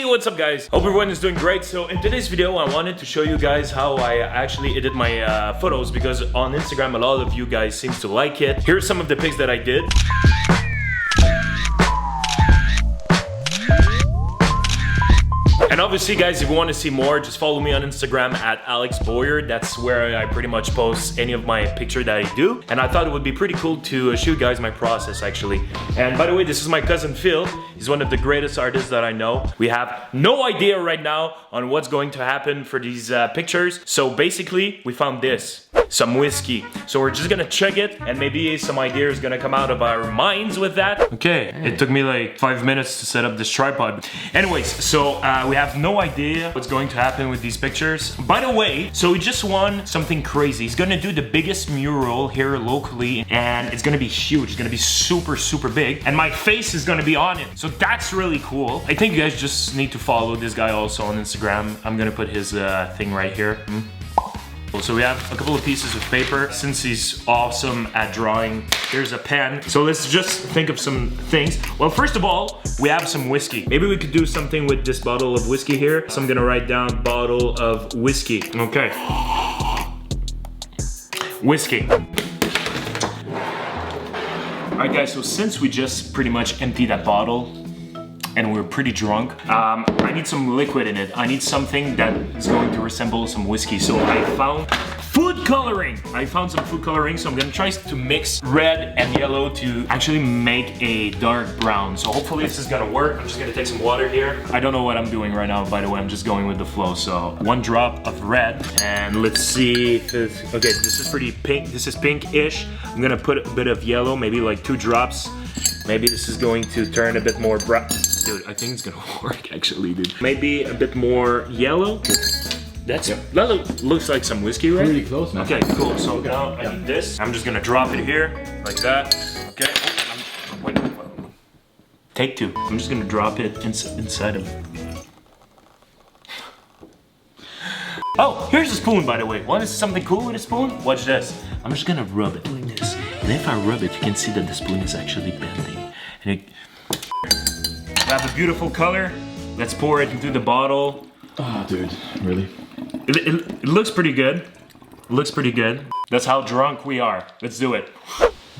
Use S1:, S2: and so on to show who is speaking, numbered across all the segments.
S1: what's up guys? Hope everyone is doing great. So in today's video I wanted to show you guys how I actually edit my photos, because on Instagram a lot of you guys seems to like it. Here's some of the pics that I did. And obviously guys, if you want to see more, just follow me on Instagram at Alex Boyer. That's where I pretty much post any of my picture that I do. And I thought it would be pretty cool to show you guys my process actually. And by the way, this is my cousin Phil. He's one of the greatest artists that I know. We have no idea right now on what's going to happen for these pictures. So basically, we found this. Some whiskey. So we're just gonna check it and maybe some ideas gonna come out of our minds with that. Okay, it took me like 5 minutes to set up this tripod. Anyways, so we have no idea what's going to happen with these pictures. By the way, so he just won something crazy. He's gonna do the biggest mural here locally and it's gonna be huge. It's gonna be super, super big. And my face is gonna be on it. So that's really cool. I think you guys just need to follow this guy also on Instagram. I'm gonna put his thing right here. So we have a couple of pieces of paper. Since he's awesome at drawing, here's a pen. So let's just think of some things. Well, first of all, we have some whiskey. Maybe we could do something with this bottle of whiskey here. So I'm gonna write down bottle of whiskey. Okay. Whiskey. All right guys, so since we just pretty much emptied that bottle, and we're pretty drunk, I need some liquid in it. I need something that is going to resemble some whiskey. So I found food coloring. I found some food coloring, so I'm gonna try to mix red and yellow to actually make a dark brown. So hopefully this is gonna work. I'm just gonna take some water here. I don't know what I'm doing right now, by the way. I'm just going with the flow. So 1 drop of red, and let's see if it's, okay, this is pretty pink. This is pink-ish. I'm gonna put a bit of yellow, maybe like 2 drops. Maybe this is going to turn a bit more brown. Dude, I think it's gonna work actually, dude. Maybe a bit more yellow. That looks like some whiskey, right?
S2: Pretty close, man.
S1: Okay, cool. So now I need this. I'm just gonna drop it here, like that. Okay. Wait. Take 2. I'm just gonna drop it inside of. Oh, here's a spoon, by the way. Want to see something cool with a spoon? Watch this. I'm just gonna rub it like this. And if I rub it, you can see that the spoon is actually bending. And we have a beautiful color. Let's pour it into the bottle.
S2: Oh, dude, really?
S1: It looks pretty good. It looks pretty good. That's how drunk we are. Let's do it.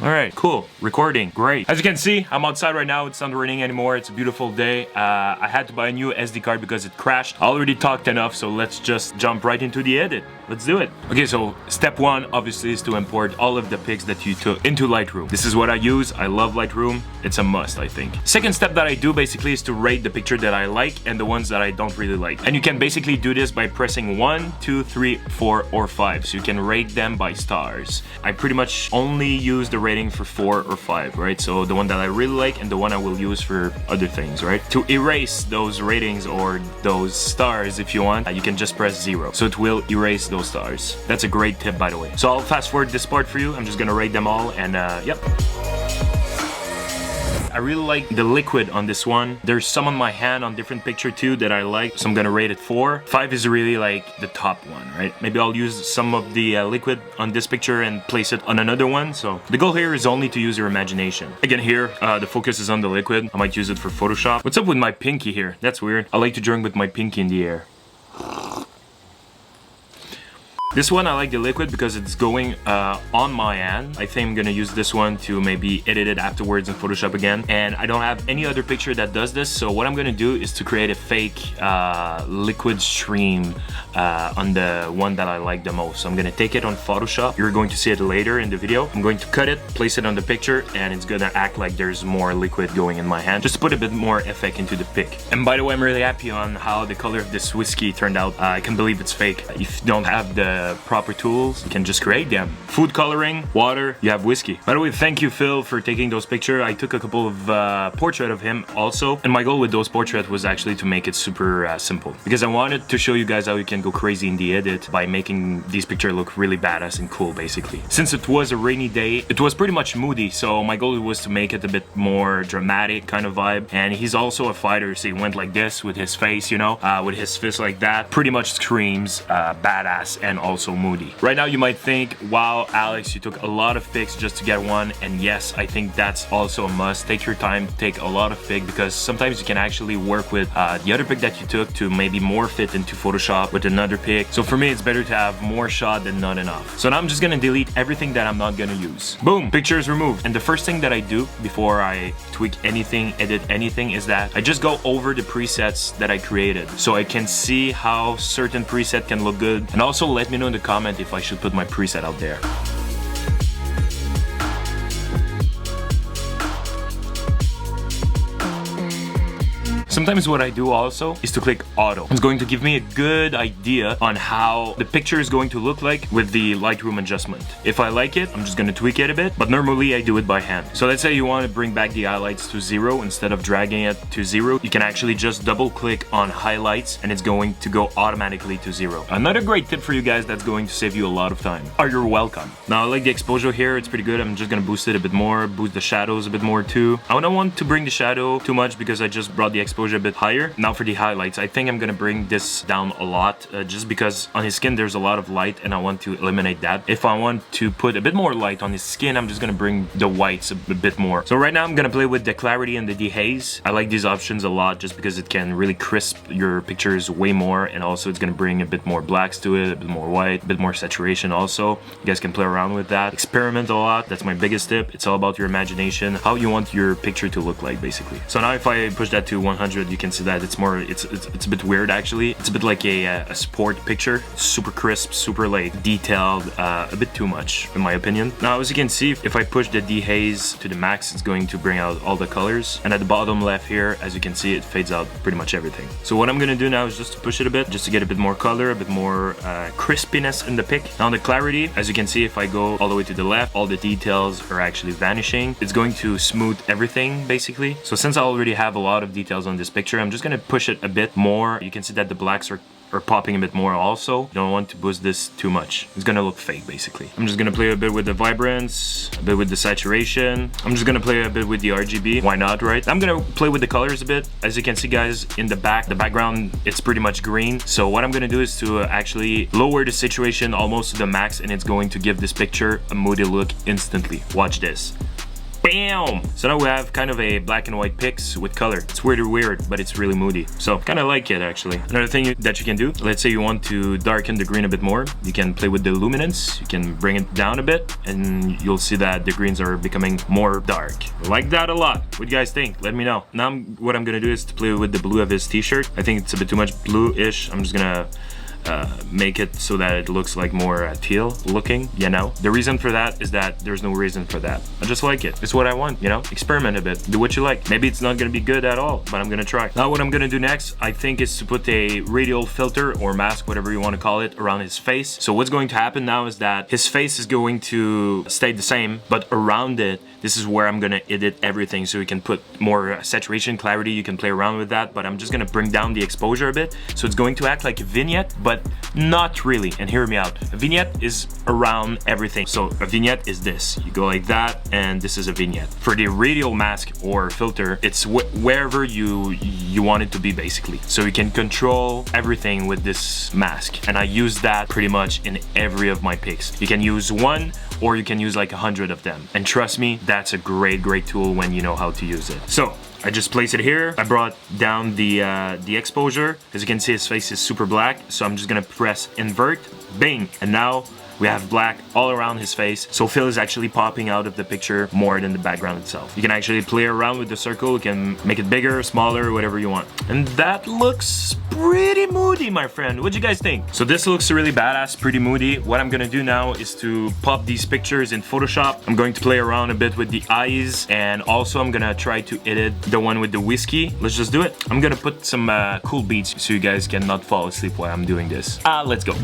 S1: All right, cool. Recording, great. As you can see, I'm outside right now. It's not raining anymore. It's a beautiful day. I had to buy a new SD card because it crashed. I already talked enough, so let's just jump right into the edit. Let's do it. Okay, so step 1 obviously is to import all of the pics that you took into Lightroom. This is what I use. I love Lightroom. It's a must, I think. Second step that I do basically is to rate the picture that I like and the ones that I don't really like. And you can basically do this by pressing 1, 2, 3, 4, or 5. So you can rate them by stars. I pretty much only use the rating for 4 or 5, right? So the one that I really like and the one I will use for other things, right? To erase those ratings or those stars, if you want, you can just press 0. So it will erase those stars. That's a great tip, by the way. So I'll fast forward this part for you. I'm just gonna rate them all and yep. I really like the liquid on this one. There's some on my hand on different picture too that I like, so I'm gonna rate it 4. 5 is really like the top one, right? Maybe I'll use some of the liquid on this picture and place it on another one. So the goal here is only to use your imagination. Again here, the focus is on the liquid. I might use it for Photoshop. What's up with my pinky here? That's weird. I like to drink with my pinky in the air. This one I like the liquid because it's going on my hand. I think I'm gonna use this one to maybe edit it afterwards in Photoshop again. And I don't have any other picture that does this, so what I'm gonna do is to create a fake liquid stream on the one that I like the most. So I'm gonna take it on Photoshop. You're going to see it later in the video. I'm going to cut it, place it on the picture, and it's gonna act like there's more liquid going in my hand, just to put a bit more effect into the pic. And by the way, I'm really happy on how the color of this whiskey turned out. I can believe it's fake. If you don't have the proper tools, you can just create them. Food coloring, water, you have whiskey. By the way, thank you Phil for taking those pictures. I took a couple of portraits of him also, and my goal with those portraits was actually to make it super simple, because I wanted to show you guys how you can go crazy in the edit by making these pictures look really badass and cool basically. Since it was a rainy day, it was pretty much moody, so my goal was to make it a bit more dramatic kind of vibe. And he's also a fighter, so he went like this with his face, you know, with his fist like that. Pretty much screams badass and also also moody. Right now you might think, wow, Alex, you took a lot of pics just to get one, and yes, I think that's also a must. Take your time, take a lot of pic, because sometimes you can actually work with the other pic that you took to maybe morph it into Photoshop with another pic. So for me, it's better to have more shot than not enough. So now I'm just gonna delete everything that I'm not gonna use. Boom, picture is removed. And the first thing that I do before I tweak anything, edit anything, is that I just go over the presets that I created so I can see how certain preset can look good. And also let me know in the comment if I should put my preset out there. Sometimes what I do also is to click auto. It's going to give me a good idea on how the picture is going to look like with the Lightroom adjustment. If I like it, I'm just going to tweak it a bit, but normally I do it by hand. So let's say you want to bring back the highlights to 0 instead of dragging it to 0. You can actually just double click on highlights and it's going to go automatically to 0. Another great tip for you guys that's going to save you a lot of time. You're welcome. Now I like the exposure here, it's pretty good. I'm just going to boost it a bit more, boost the shadows a bit more too. I don't want to bring the shadow too much because I just brought the exposure a bit higher. Now for the highlights, I think I'm gonna bring this down a lot just because on his skin there's a lot of light and I want to eliminate that. If I want to put a bit more light on his skin, I'm just gonna bring the whites a bit more. So right now I'm gonna play with the clarity and the dehaze. I like these options a lot just because it can really crisp your pictures way more, and also it's gonna bring a bit more blacks to it, a bit more white, a bit more saturation also. You guys can play around with that. Experiment a lot. That's my biggest tip. It's all about your imagination, how you want your picture to look like basically. So now if I push that to 100, you can see that it's more, it's a bit weird actually. It's a bit like a sport picture. Super crisp, super like detailed, a bit too much in my opinion. Now as you can see, if I push the dehaze to the max, it's going to bring out all the colors. And at the bottom left here, as you can see, it fades out pretty much everything. So what I'm gonna do now is just to push it a bit, just to get a bit more color, a bit more crispiness in the pic. Now the clarity, as you can see, if I go all the way to the left, all the details are actually vanishing. It's going to smooth everything basically. So since I already have a lot of details on this picture, I'm just gonna push it a bit more. You can see that the blacks are popping a bit more also. You don't want to boost this too much. It's gonna look fake basically. I'm just gonna play a bit with the vibrance, a bit with the saturation. I'm just gonna play a bit with the RGB. Why not, right? I'm gonna play with the colors a bit. As you can see guys, in the background, it's pretty much green. So what I'm gonna do is to actually lower the saturation almost to the max, and it's going to give this picture a moody look instantly. Watch this. Bam! So now we have kind of a black and white pics with color. It's weird, but it's really moody. So kind of like it actually. Another thing that you can do, let's say you want to darken the green a bit more, you can play with the luminance. You can bring it down a bit and you'll see that the greens are becoming more dark. I like that a lot. What do you guys think? Let me know. Now what I'm gonna do is to play with the blue of his t-shirt. I think it's a bit too much blue-ish. I'm just gonna make it so that it looks like more teal looking, you know. The reason for that is that there's no reason for that. I just like it. It's what I want, you know. Experiment a bit. Do what you like. Maybe it's not gonna be good at all, but I'm gonna try. Now what I'm gonna do next, I think, is to put a radial filter or mask, whatever you want to call it, around his face. So what's going to happen now is that his face is going to stay the same, but around it, this is where I'm gonna edit everything, so you can put more saturation, clarity. You can play around with that, but I'm just gonna bring down the exposure a bit. So it's going to act like a vignette, but not really. And hear me out. A vignette is around everything. So a vignette is this. You go like that, and this is a vignette. For the radial mask or filter, it's wherever you want it to be basically. So you can control everything with this mask. And I use that pretty much in every of my pics. You can use one, or you can use like 100 of them. And trust me, that's a great tool when you know how to use it. So I just place it here. I brought down the exposure. As you can see, his face is super black. So I'm just gonna press invert, bing. And now we have black all around his face. So Phil is actually popping out of the picture more than the background itself. You can actually play around with the circle. You can make it bigger, smaller, whatever you want. And that looks pretty moody, my friend. What do you guys think? So this looks really badass, pretty moody. What I'm gonna do now is to pop these pictures in Photoshop. I'm going to play around a bit with the eyes, and also I'm gonna try to edit the one with the whiskey. Let's just do it. I'm gonna put some cool beats so you guys cannot fall asleep while I'm doing this. Let's go.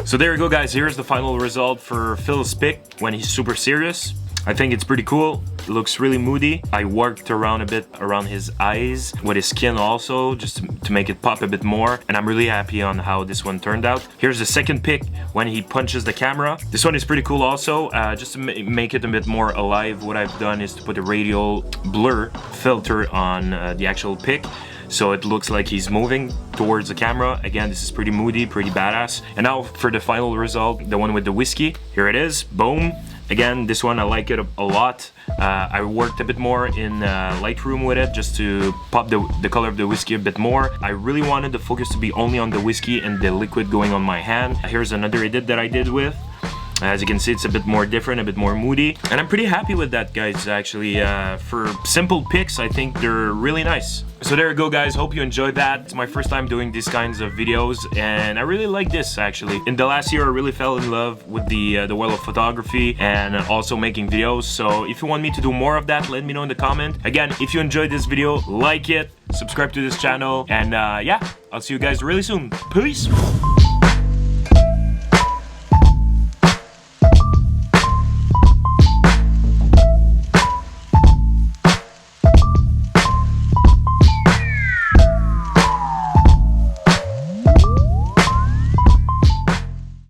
S1: So there you go, guys. Here's the final result for Phil's pic when he's super serious. I think it's pretty cool. It looks really moody. I worked around a bit around his eyes with his skin also, just to make it pop a bit more. And I'm really happy on how this one turned out. Here's the second pic when he punches the camera. This one is pretty cool also. Just to make it a bit more alive, what I've done is to put a radial blur filter on the actual pic. So it looks like he's moving towards the camera. Again, this is pretty moody, pretty badass. And now for the final result, the one with the whiskey. Here it is, boom. Again, this one I like it a lot. I worked a bit more in Lightroom with it just to pop the color of the whiskey a bit more. I really wanted the focus to be only on the whiskey and the liquid going on my hand. Here's another edit that I did with. As you can see, it's a bit more different, a bit more moody. And I'm pretty happy with that, guys, actually. For simple pics, I think they're really nice. So there you go, guys. Hope you enjoyed that. It's my first time doing these kinds of videos, and I really like this, actually. In the last year, I really fell in love with the world of photography and also making videos. So if you want me to do more of that, let me know in the comment. Again, if you enjoyed this video, like it, subscribe to this channel, and yeah, I'll see you guys really soon. Peace!